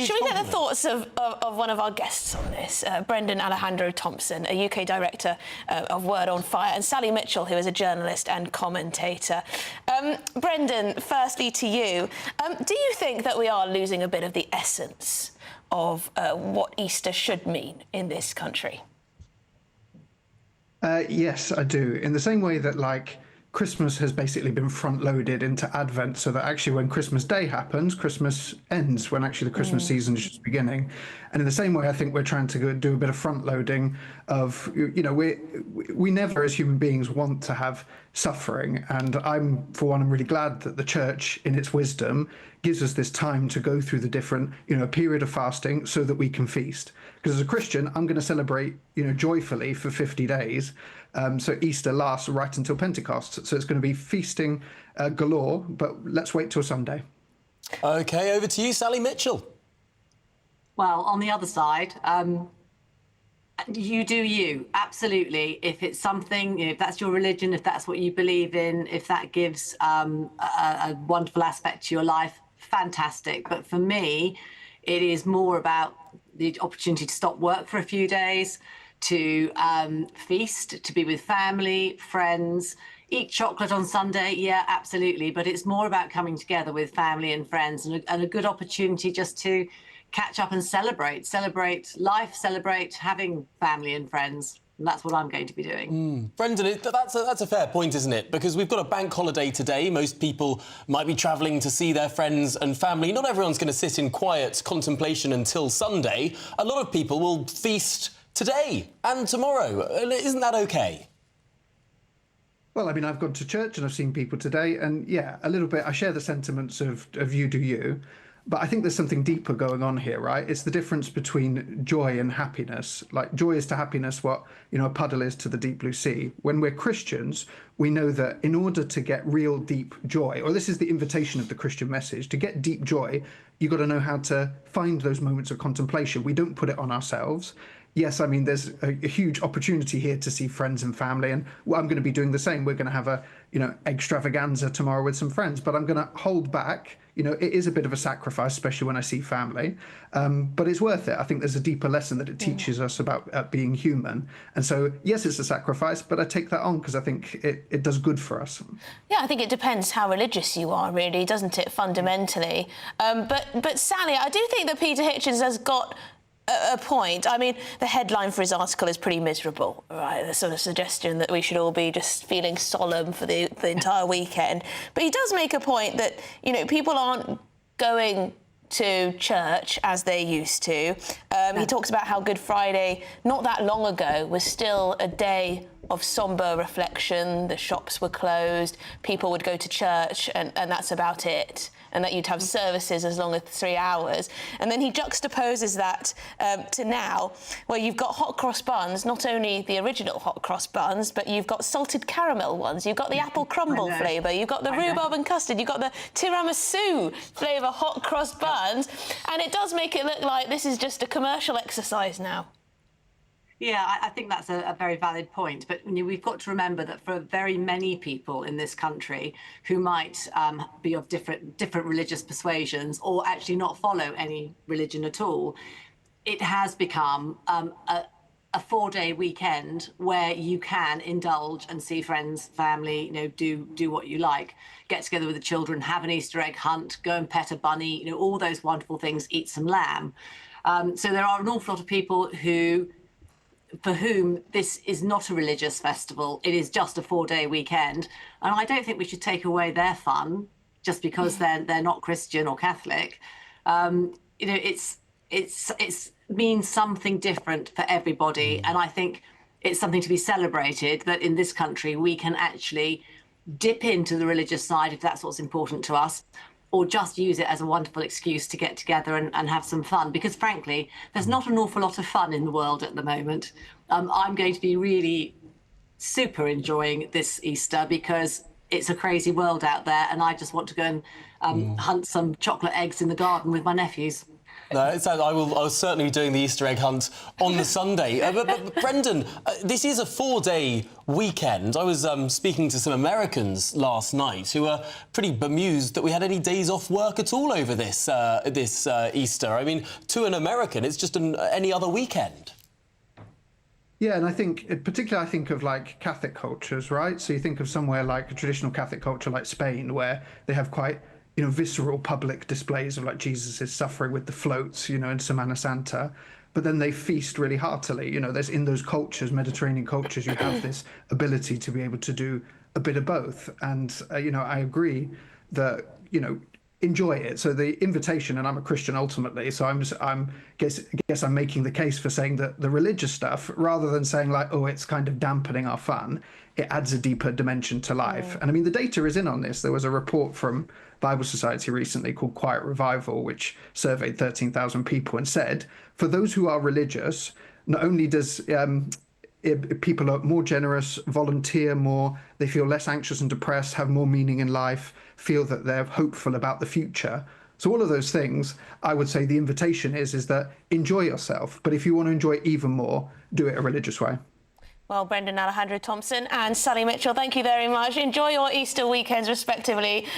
huge Should we get compliment. the thoughts of one of our guests on this? Brendan Alejandro Thompson, a UK director of Word on Fire, and Sally Mitchell, who is a journalist and commentator. Brendan, firstly to you, do you think that we are losing a bit of the essence of what Easter should mean in this country? Yes, I do. In the same way that, like, Christmas has basically been front-loaded into Advent, so that actually when Christmas Day happens, Christmas ends, when actually the Christmas season is just beginning. And in the same way, I think we're trying to do a bit of front-loading of, you know, we never as human beings want to have suffering. And for one, I'm really glad that the church, in its wisdom, gives us this time to go through the different, you know, period of fasting so that we can feast. Because as a Christian, I'm going to celebrate, you know, joyfully for 50 days. So Easter lasts right until Pentecost. So it's going to be feasting galore, but let's wait till Sunday. OK, over to you, Sally Mitchell. Well, on the other side, you do you, absolutely. If it's something, you know, if that's your religion, if that's what you believe in, if that gives a wonderful aspect to your life, fantastic. But for me, it is more about the opportunity to stop work for a few days, to feast, to be with family, friends, eat chocolate on Sunday, yeah, absolutely. But it's more about coming together with family and friends, and a good opportunity just to catch up and celebrate life, celebrate having family and friends. And that's what I'm going to be doing. Brendan, that's a fair point, isn't it? Because we've got a bank holiday today. Most people might be travelling to see their friends and family. Not everyone's going to sit in quiet contemplation until Sunday. A lot of people will feast today and tomorrow. Isn't that OK? Well, I mean, I've gone to church and I've seen people today, and yeah, a little bit, I share the sentiments of you do you, but I think there's something deeper going on here, right? It's the difference between joy and happiness. Like, joy is to happiness what, you know, a puddle is to the deep blue sea. When we're Christians, we know that in order to get real deep joy, or this is the invitation of the Christian message, to get deep joy, you've got to know how to find those moments of contemplation. We don't put it on ourselves. Yes, I mean, there's a huge opportunity here to see friends and family, and I'm going to be doing the same. We're going to have a, you know, extravaganza tomorrow with some friends, but I'm going to hold back. You know, it is a bit of a sacrifice, especially when I see family, but it's worth it. I think there's a deeper lesson that it teaches us about being human. And so, yes, it's a sacrifice, but I take that on because I think it does good for us. Yeah, I think it depends how religious you are, really, doesn't it, fundamentally? But Sally, I do think that Peter Hitchens has got a point. I mean, the headline for his article is pretty miserable, right? The sort of suggestion that we should all be just feeling solemn for the entire weekend. But he does make a point that, you know, people aren't going to church as they used to. He talks about how Good Friday, not that long ago, was still a day of sombre reflection. The shops were closed, people would go to church, and that's about it. And that you'd have services as long as 3 hours. And then he juxtaposes that to now, where you've got hot cross buns, not only the original hot cross buns, but you've got salted caramel ones, you've got the apple crumble flavour, you've got the rhubarb and custard, you've got the tiramisu flavour hot cross buns, and it does make it look like this is just a commercial exercise now. Yeah, I think that's a very valid point. But you know, we've got to remember that for very many people in this country who might be of different religious persuasions or actually not follow any religion at all, it has become a 4-day weekend where you can indulge and see friends, family, you know, do what you like, get together with the children, have an Easter egg hunt, go and pet a bunny, you know, all those wonderful things, eat some lamb. So there are an awful lot of people for whom this is not a religious festival. It is just a 4-day weekend. And I don't think we should take away their fun just because they're not Christian or Catholic. You know, it's means something different for everybody. And I think it's something to be celebrated that in this country we can actually dip into the religious side if that's what's important to us, or just use it as a wonderful excuse to get together and have some fun. Because frankly, there's not an awful lot of fun in the world at the moment. I'm going to be really super enjoying this Easter because it's a crazy world out there, and I just want to go and hunt some chocolate eggs in the garden with my nephews. No, I will certainly be doing the Easter egg hunt on the Sunday. But Brendan, this is a 4-day weekend. I was speaking to some Americans last night who were pretty bemused that we had any days off work at all over this Easter. I mean, to an American, it's just any other weekend. Yeah, and I think, particularly, I think of like Catholic cultures, right? So you think of somewhere like a traditional Catholic culture like Spain, where they have quite, visceral public displays of like Jesus' suffering with the floats, in Semana Santa. But then they feast really heartily. There's in those cultures, Mediterranean cultures, you have this ability to be able to do a bit of both. And, I agree that, enjoy it. So the invitation, and I'm a Christian ultimately, so I guess I'm making the case for saying that the religious stuff, rather than saying like, oh, it's kind of dampening our fun, it adds a deeper dimension to life. And I mean, the data is in on this. There was a report from Bible Society recently called Quiet Revival, which surveyed 13,000 people and said, for those who are religious, not only does people are more generous, volunteer more, they feel less anxious and depressed, have more meaning in life, feel that they're hopeful about the future. So all of those things, I would say the invitation is that enjoy yourself. But if you want to enjoy it even more, do it a religious way. Well, Brendan Alejandro Thompson and Sally Mitchell, thank you very much. Enjoy your Easter weekends, respectively.